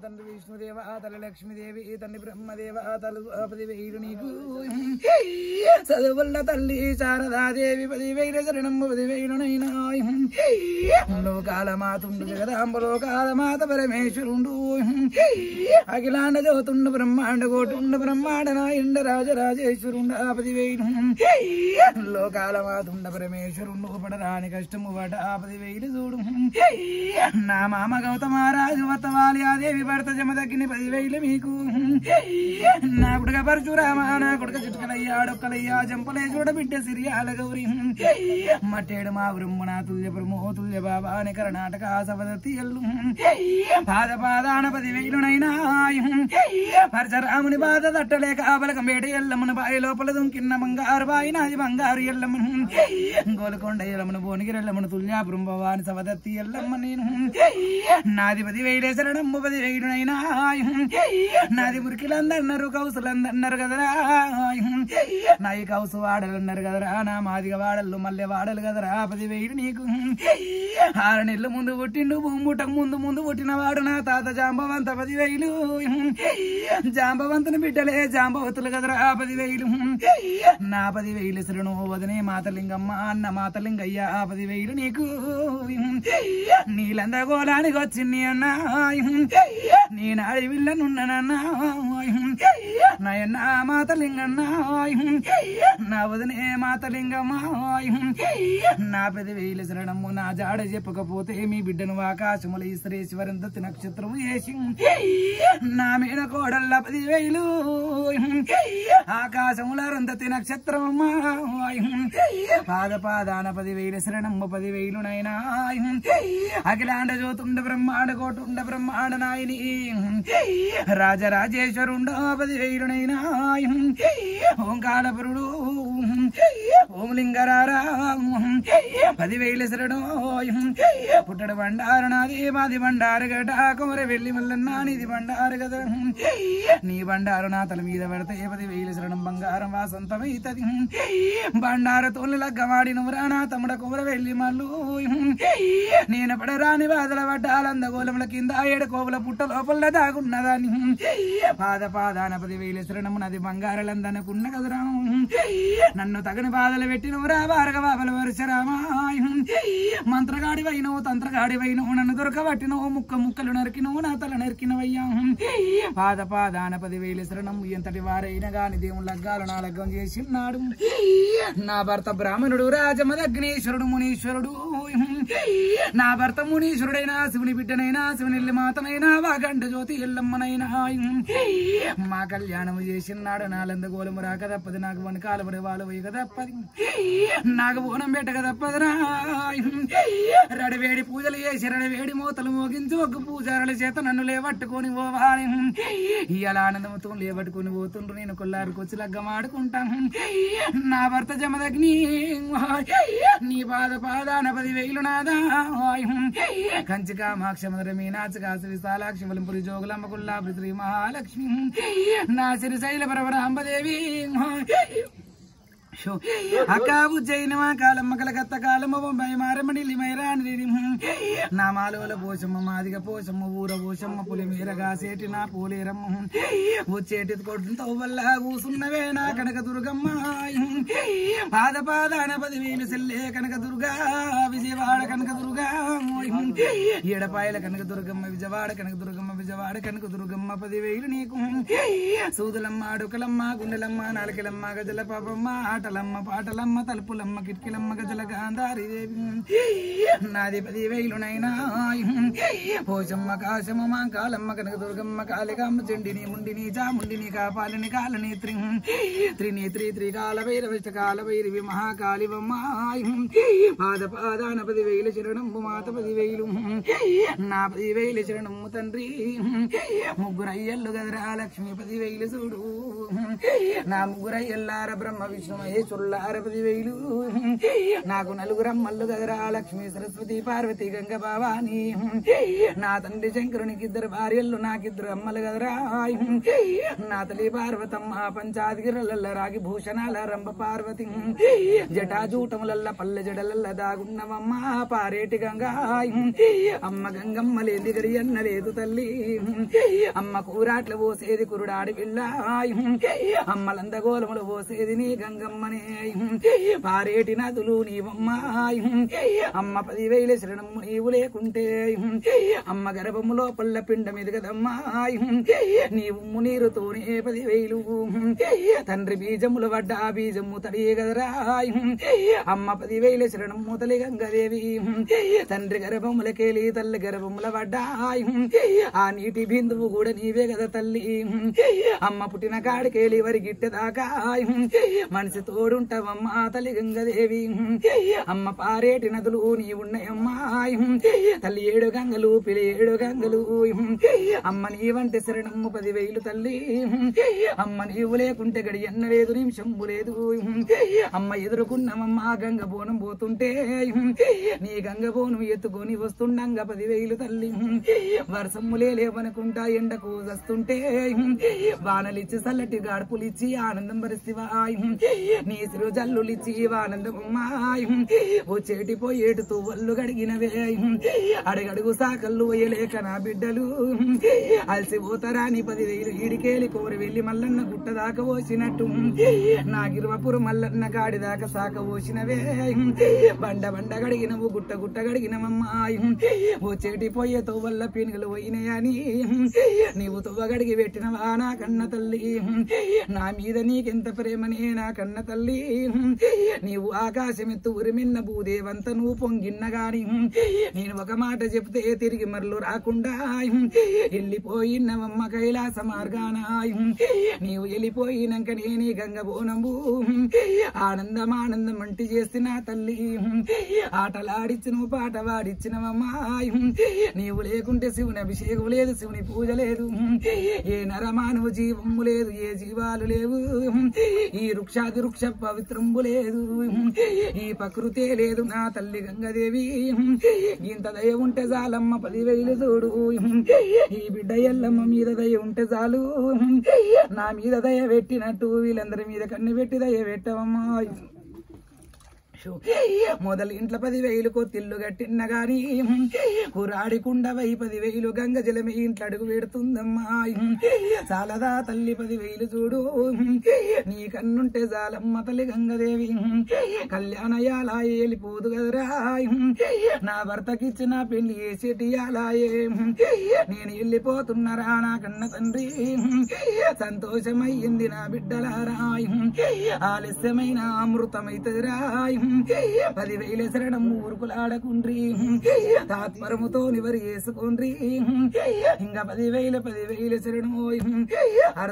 తండ్రి విష్ణుదేవ తల్లి లక్ష్మీదేవి తండ్రి బ్రహ్మదేవ తల్లి 10,000 నీకు చదువుల తల్లి శారదాదేవి 10,000 శరణము 10,000 లోకాలమాతుండు జగదాంబ లోకాలమాత పరమేశ్వరుండు అఖిలాండ జ్యోతుండు బ్రహ్మాండ కోటుండు బ్రహ్మాండ నాయుండ రాజరాజేశ్వరుండు 10,000 లోకాలమాతుండ పరమేశ్వరుండు పడరాని కష్టము పడ 10,000 చూడు నా మామ గౌతమారాజు వత్తవాలి ఆదేవి భర్త జమదగ్గిని 10,000 మీకు నా కొడుక పరశురామ నా కొడుక చిట్కలయ్యా డొక్కలయ్యా జంపలే చూడ బిడ్డ సిరియాల గౌరి మట్టేడు మా బ్రహ్మణ తుల్య బ్రహ్మోతుల్య బాబాని కర్ణాటక సవదతి ఎల్లు పాదాన 10,000 పరశురాముని బాధ తట్టలేక బలకం వేట ఎల్లమ్మను బాయి లోపల దుంకిన్న బంగారు బాయి నాది బంగారు ఎల్లమ్మను గోలకొండ ఎల్లమ్మను భువనగిరి ఎల్లమ్మను తుల్యాపురం భవాని సవదత్తి ఎల్లమ్మ నేను నాది 10,000 శరణమ్ము 10,000 నాది మురికిలందన్నారు కౌసులందన్నారు కదరా నాయి కౌసు వాడలన్నారు కదరా నా మాదిగ వాడలు మల్లె వాడలు కదరా 10,000 నీకు 6 నెలల ముందు పుట్టిండు భూముటకు ముందు పుట్టిన వాడు నా తాత జాంబవంత 10,000 జాంబవంతుని బిడ్డలే జాంబవతులు కదరా 10,000 నా 10,000 శరణు వదనే మాతలింగమ్మ అన్న మాతలింగయ్య 10,000 నీకు నీలంద గోలానికి వచ్చింది అన్న నేను అడవిల్లనున్నానన్నా నయన్న మాతలింగన్న నా వదనే మాతలింగమ్మ నా 10,000 శరణము నా జాడ చెప్పకపోతే మీ బిడ్డను ఆకాశముల ఈశ్వరేశ్వరంత నక్షత్రము వేసి నా మీద కోడల్ల 10,000 ఆకాశముల రందతి నక్షత్రమమ్మా పాదాన 10,000 శరణమ్మ 10,000 నైనా అఖిలాండ జ్యోతుండ బ్రహ్మాండ కోటుండ బ్రహ్మాండ నాయని రాజరాజేశ్వరుండ 10,000 నైనా ఓంకారపురుడు ఓం లింగరారా 10,000 శరణు పుట్టడు బండారు నాది మాది బండారు గట కుమర వెళ్ళి మల్లన్న నీది బండారు కదా నీ బండారు నా తల మీద పడితే 10,000 శరణం బంగారం వాసంతమైతది బండారు తోలు లగ్గమాడి నువ్వురా నా తమ్ముడ కుమర వెళ్ళి మల్లు నేను పడరాని బాధల పడ్డాలంద గోలముల కింద 7 కోవుల పుట్ట లోపల దాగున్నదాన్ని పాదాన 10,000 శరణము నది బంగారాలందనుకున్న కదరా నన్ను తగని బాధలు పెట్టినవురా భారగ బాబల వరుసరామా మంత్రగాడి వైనవు తంత్రగాడి వైనవు నన్ను దొరకబట్టినవు ముక్కలు నరికినవు నా తల నరికినవయ్యా పాదాన 10,000 శరణం ఎంతటి వారైనా గాని దేవుని లగ్గాలు నా లగ్గం చేసిన్నాడు నా భర్త బ్రాహ్మణుడు రాజమదగ్నేశ్వరుడు మునీశ్వరుడు నా భర్త మునీశ్వరుడైనా శివుని బిడ్డనైనా శివుని మాతనైనా వాగండ జ్యోతి ఎల్లమ్మనైనా మా కళ్యాణము చేసిన్నాడు నాలంద గోలము రాక తప్పది నాకు వనకాల పడి వాళ్ళు వేయక తప్పది నాకు బోనం పెట్టక తప్పదురా రడవేడి పూజలు చేసి రడవేడి మూతలు మోగించి ఒక పూజారుల చేత నన్ను లేవట్టుకొని పోవాలి ఇవాళ ఆనందంతో లేవట్టుకొని పోతుండ్రు నేను కొల్లారుకొచ్చి లగ్గమాడుకుంటాను నా భర్త జమదగ్ని నీ పాదాన 10,000 నాదా కంచి కామాక్ష మధుర మీనాక్షి కాశీ విశాలాక్షి వలంపురి జోగులమ్మ కుల్లాపురి శ్రీ మహాలక్ష్మి నా శ్రీశైల పరమరాంబదేవి అక్కాబు జైనమా కాలమ్మ కలకత్త కాలమ్మ బొంబాయి మారమణిలి మైరాని నా మాలోల పోషమ్మ మాదిగ పోషమ్మ ఊర పోషమ్మ పులి మీరగా సేటి నా పూలేరమ్మ వచ్చేటి కొడుతో వల్ల కూసున్నవే నా కనక దుర్గమ్మ పాదాన 10,000 సెల్లే కనక దుర్గా విజయవాడ కనక దుర్గా ఏడపాయల కనక దుర్గమ్మ విజయవాడ కనక దుర్గమ్మ విజయవాడ కనక దుర్గమ్మ 10,000 నీకు సూదులమ్మ అడుకలమ్మ గుండెలమ్మ నాలుకలమ్మ గజల పాపమ్మ ఆటలమ్మ పాటలమ్మ తలుపులమ్మ కిటికలమ్మ గజల గాంధారి దేవి నాది 10,000 నైనా పోషమ్మ కాశమ్మ మాంకాలమ్మ కనక దుర్గమ్మ కాళికమ్మ చెండిని ముండిని చాముండిని కాపాలిని కాలని త్రినేత్రి త్రికాల భైరవ కాల భైరవి మహాకాళివమ్మ పాదాన 10,000 శరణమ్ము మాత 10,000 నా 10,000 శరణమ్ము తండ్రి ముగ్గురయ్యల్లు గదరా లక్ష్మి 10,000 చూడు నా ముగ్గురయ్యల్లార బ్రహ్మ విష్ణు మహేశ్వరులార 10,000 నాకు నలుగురమ్మల్లు గదరా లక్ష్మి సరస్వతి పార్వతి గంగ భవాని నా తండ్రి శంకరునికి 2 భార్యలు నాకిద్దరు అమ్మలు గదరా నా తల్లి పార్వతమ్మ పంచాదిగిరల రాగి భూషణాల రంభ పార్వతి జటాజూటములల్ల పల్లె జడలల్ల దాగున్నవమ్మ పారేటి గంగా అమ్మ గంగమ్మ లేది గడి అన్న లేదు తల్లి అమ్మ కూరాట్లు పోసేది కురుడాడి పిల్ల అమ్మలందగోళములు పోసేది నీ గంగమ్మనే పారేటి నదులు నీవమ్మ అమ్మ 10,000 శరణము నీవు లేకుంటే అమ్మ గర్భములో పల్ల పిండం ఎదగదమ్మా నీవు నీరుతోనే 10,000 తండ్రి బీజములు పడ్డా బీజము తడియే గదరా అమ్మ 10,000 శరణము తల్లి గంగాదేవి తండ్రి గర్భములకేలి తల్లి గర్భముల పడ్డా ఆ నీటి బిందువు కూడా నీవే కదా తల్లి అమ్మ పుట్టిన కాడికేలి వరి గిట్టెదాకా మనిషి తోడుంటావమ్మా తల్లి గంగాదేవి అమ్మ పారేటి నదులు నీ ఉన్నాయమ్మా తల్లి 7 గంగలు పిలి 7 గంగలు అమ్మ నీవంటే శరణమ్ము 10,000 తల్లి అమ్మ నీవు లేకుంటే గడి ఎన్న లేదు నిమిషంబు లేదు అమ్మ ఎదుర్కొన్నామమ్మ గంగ బోనం పోతుంటే నీ గంగ బోనం ఎత్తుకొని వస్తుండగా 10,000 తల్లి వర్షములే లేవనుకుంటా ఎండకు వస్తుంటే వానలిచ్చి చల్లటి గాడుపులిచ్చి ఆనందం భరిస్తివా నీ సిరు జల్లులిచ్చి ఆనందమమ్మా వచ్చేటి పోయేటు తువ్వళ్ళు గడిగినవే అడుగడుగు సాకళ్ళు వేయలేక నా బిడ్డలు అలసిపోతారా నీ 10,000 ఈడికేలి కోరి వెళ్ళి మల్లన్న గుట్ట దాకా పోసినట్టు నా గిరువపురు మల్లన్న గాడి దాకా సాక పోసినవే బండ బండ గడిగినవు గుట్ట గుట్ట గడిగినవమ్మా వచ్చేటి పోయే తోవల్ల పీనుగలు పోయినాయని నీవు తువ్వ గడిగి పెట్టినవా నా కన్న తల్లి నా మీద నీకెంత ప్రేమనే నా కన్న తల్లి నీవు ఆకాశమెత్తు ఉరిమిన్న భూదేవంత నువ్వు పొంగిన్న గాని నేను ఒక మాట చెప్తే తిరిగి మరలు రాకుండా వెళ్ళిపోయినవమ్మ కైలాస మార్గాన నీవు వెళ్ళిపోయినాక నేనే గంగ బోనము ఆనందం ఆనందం అంటి చేసిన తల్లి ఆటలాడిచ్చినవు పాట వాడిచ్చినవమ్మా నీవు లేకుంటే శివుని అభిషేకం లేదు శివుని పూజ లేదు ఏ నరమానవ జీవము లేదు ఏ జీవాలు లేవు ఈ వృక్షాది వృక్ష పవిత్రంబు లేదు ఈ ప్రకృతే లేదు నా తల్లి గంగాదేవి ఇంత దయ ఉంటే చాలమ్మ 10,000 తోడు ఈ బిడ్డ ఎల్లమ్మ మీద దయ ఉంటే చాలు నా మీద దయ పెట్టినట్టు వీళ్ళందరి మీద కన్ను పెట్టి దయ పెట్టవమ్మా మొదలు ఇంట్లో 10,000 కొత్తిల్లు కట్టిన గాని కురాడికుండా 10,000 గంగ జలమే ఇంట్లో అడుగు పెడుతుందమ్మా చాలదా తల్లి 10,000 చూడు నీ కన్నుంటే చాలమ్మ తల్లి గంగదేవి కళ్యాణయాలాయే వెళ్ళిపోదు కదరా నా భర్తకిచ్చిన పెళ్లి చేసేటి యాలాయే నేను వెళ్ళిపోతున్నారా నా కన్న తండ్రి సంతోషమయ్యింది నా బిడ్డలారా ఆలస్యమైన అమృతమైతదిరా 10,000 శరణం ఊరుకులాడకుండ్రి తాత్పరముతో నివరి వేసుకోండ్రి ఇంకా 10,000 శరణం